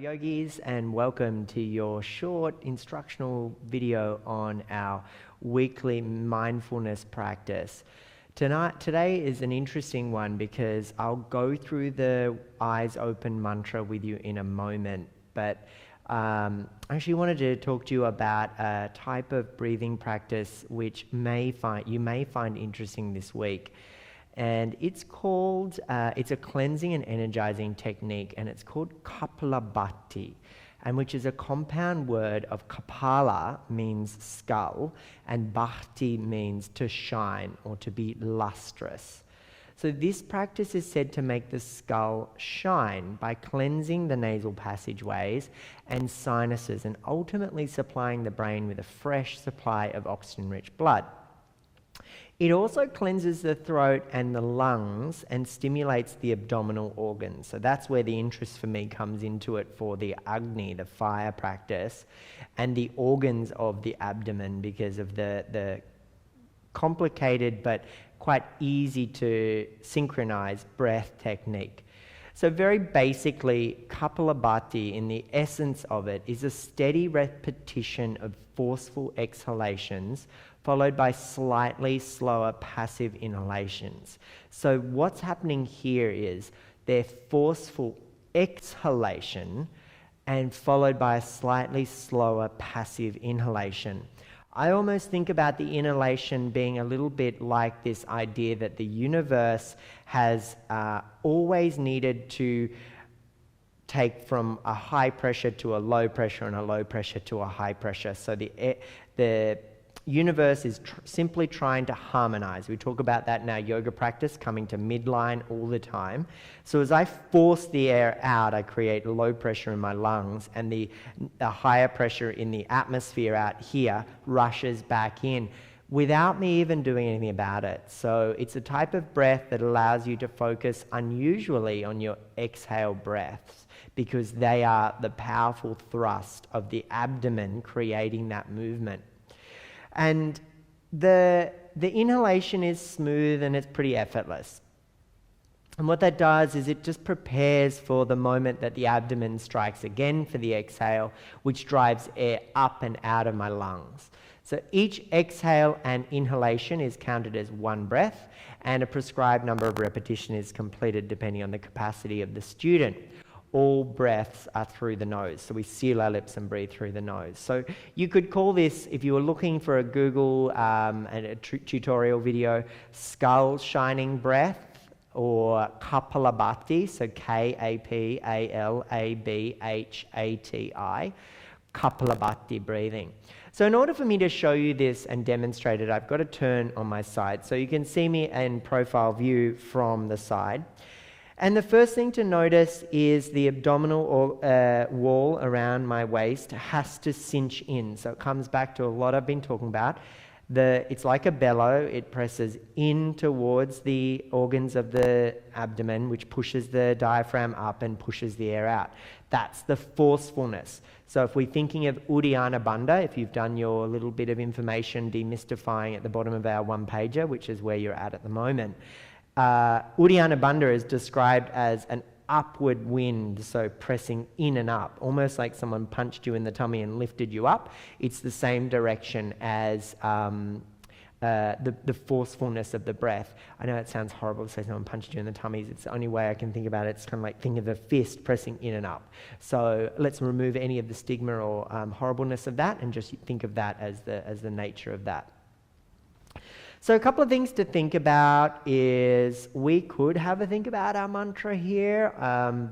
yogis, and welcome to your short instructional video on our weekly mindfulness practice. Today is an interesting one because I'll go through the eyes open mantra with you in a moment, but I actually wanted to talk to you about a type of breathing practice which you may find interesting this week. And it's called, it's a cleansing and energizing technique, and it's called Kapalabhati, and which is a compound word of Kapala means skull, and Bhakti means to shine or to be lustrous. So this practice is said to make the skull shine by cleansing the nasal passageways and sinuses, and ultimately supplying the brain with a fresh supply of oxygen-rich blood. It also cleanses the throat and the lungs and stimulates the abdominal organs. So that's where the interest for me comes into it for the Agni, the fire practice, and the organs of the abdomen because of the complicated but quite easy to synchronize breath technique. So very basically, Kapalabhati, in the essence of it, is a steady repetition of forceful exhalations followed by slightly slower passive inhalations. So what's happening here is they're forceful exhalation and followed by a slightly slower passive inhalation. I almost think about the inhalation being a little bit like this idea that the universe has always needed to take from a high pressure to a low pressure and a low pressure to a high pressure. So the universe is simply trying to harmonize. We talk about that in our yoga practice, coming to midline all the time. So as I force the air out, I create low pressure in my lungs, and the higher pressure in the atmosphere out here rushes back in without me even doing anything about it. So it's a type of breath that allows you to focus unusually on your exhale breaths, because they are the powerful thrust of the abdomen creating that movement. And the inhalation is smooth and it's pretty effortless. And what that does is it just prepares for the moment that the abdomen strikes again for the exhale, which drives air up and out of my lungs. So each exhale and inhalation is counted as one breath, and a prescribed number of repetitions is completed depending on the capacity of the student. All breaths are through the nose. So we seal our lips and breathe through the nose. So you could call this, if you were looking for a Google tutorial video, skull shining breath, or Kapalabhati, so Kapalabhati, Kapalabhati breathing. So in order for me to show you this and demonstrate it, I've got to turn on my side. So you can see me in profile view from the side. And the first thing to notice is the abdominal wall around my waist has to cinch in. So it comes back to a lot I've been talking about. It's like a bellow. It presses in towards the organs of the abdomen, which pushes the diaphragm up and pushes the air out. That's the forcefulness. So if we're thinking of Uddiyana Bandha, if you've done your little bit of information demystifying at the bottom of our one-pager, which is where you're at the moment, Uddiyana Bandha is described as an upward wind, so pressing in and up, almost like someone punched you in the tummy and lifted you up. It's the same direction as the forcefulness of the breath. I know it sounds horrible to say someone punched you in the tummies. It's the only way I can think about it. It's kind of like think of a fist pressing in and up. So let's remove any of the stigma or horribleness of that and just think of that as the nature of that. So a couple of things to think about is we could have a think about our mantra here,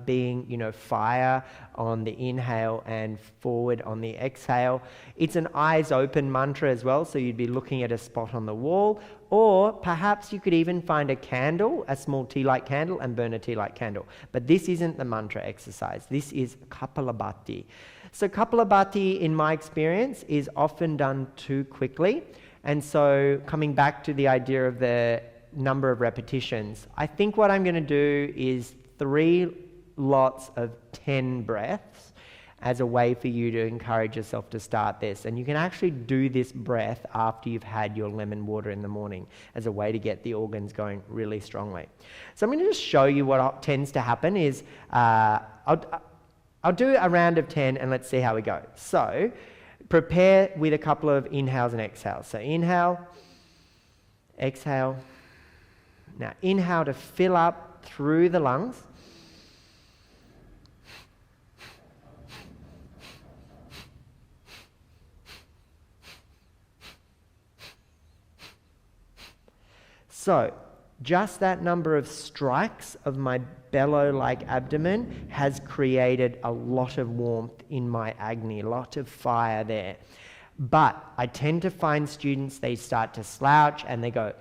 being, fire on the inhale and forward on the exhale. It's an eyes open mantra as well, so you'd be looking at a spot on the wall, or perhaps you could even find a candle, a small tea light candle, and burn a tea light candle. But this isn't the mantra exercise. This is Kapalabhati. So Kapalabhati, in my experience, is often done too quickly. And so coming back to the idea of the number of repetitions, I think what I'm going to do is 3 lots of 10 breaths as a way for you to encourage yourself to start this. And you can actually do this breath after you've had your lemon water in the morning as a way to get the organs going really strongly. So I'm going to just show you what tends to happen is I'll do a round of 10 and let's see how we go. So prepare with a couple of inhales and exhales. So inhale, exhale. Now inhale to fill up through the lungs. So just that number of strikes of my bellow-like abdomen has created a lot of warmth in my agni, a lot of fire there. But I tend to find students, they start to slouch and they go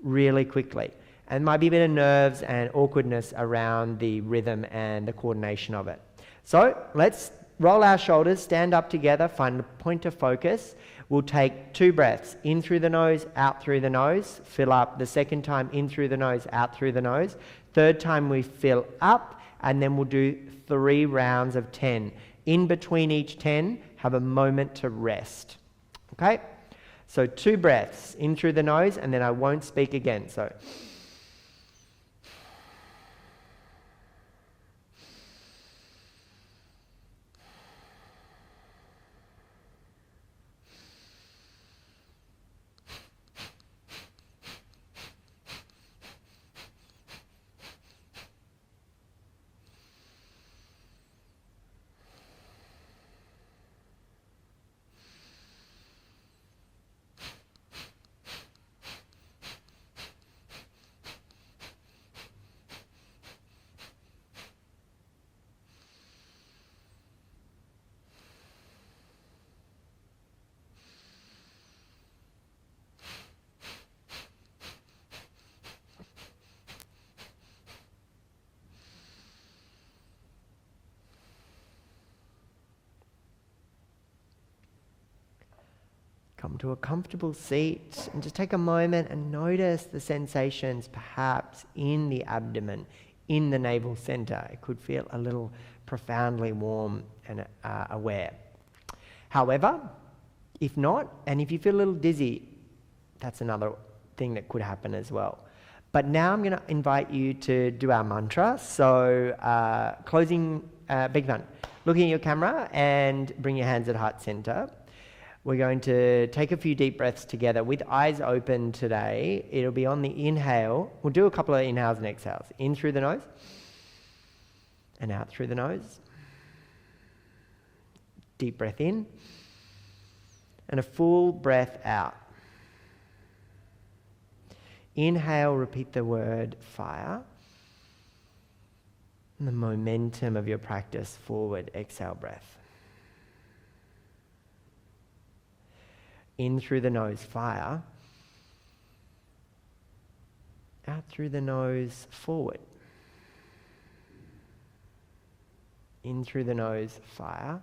really quickly. And might be a bit of nerves and awkwardness around the rhythm and the coordination of it. So let's roll our shoulders, stand up together, find a point of focus. We'll take 2 breaths, in through the nose, out through the nose, fill up. The second time, in through the nose, out through the nose. Third time, we fill up, and then we'll do 3 rounds of 10. In between each 10, have a moment to rest. Okay? So 2 breaths, in through the nose, and then I won't speak again. So come to a comfortable seat and just take a moment and notice the sensations perhaps in the abdomen, in the navel center. It could feel a little profoundly warm and aware. However, if not, and if you feel a little dizzy, that's another thing that could happen as well. But now I'm going to invite you to do our mantra. So looking at your camera and bring your hands at heart center. We're going to take a few deep breaths together with eyes open today. It'll be on the inhale. We'll do a couple of inhales and exhales. In through the nose and out through the nose. Deep breath in and a full breath out. Inhale, repeat the word fire. And the momentum of your practice forward, exhale breath. In through the nose, fire. Out through the nose, forward. In through the nose, fire.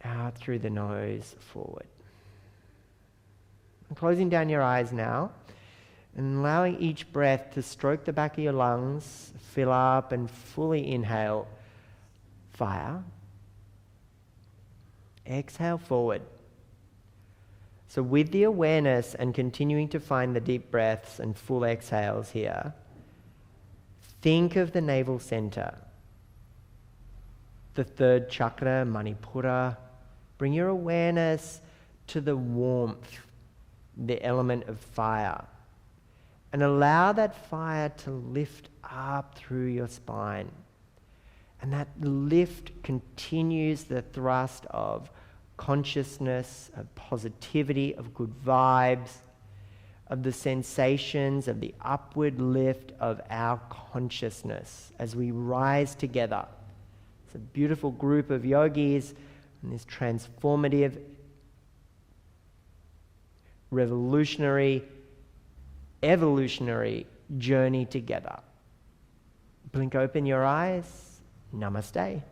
Out through the nose, forward. And closing down your eyes now and allowing each breath to stroke the back of your lungs, fill up and fully inhale, fire. Exhale forward. So with the awareness and continuing to find the deep breaths and full exhales here, think of the navel center, the 3rd chakra, Manipura. Bring your awareness to the warmth, the element of fire, and allow that fire to lift up through your spine. And that lift continues the thrust of consciousness, of positivity, of good vibes, of the sensations of the upward lift of our consciousness as we rise together. It's a beautiful group of yogis in this transformative, revolutionary, evolutionary journey together. Blink open your eyes. Namaste.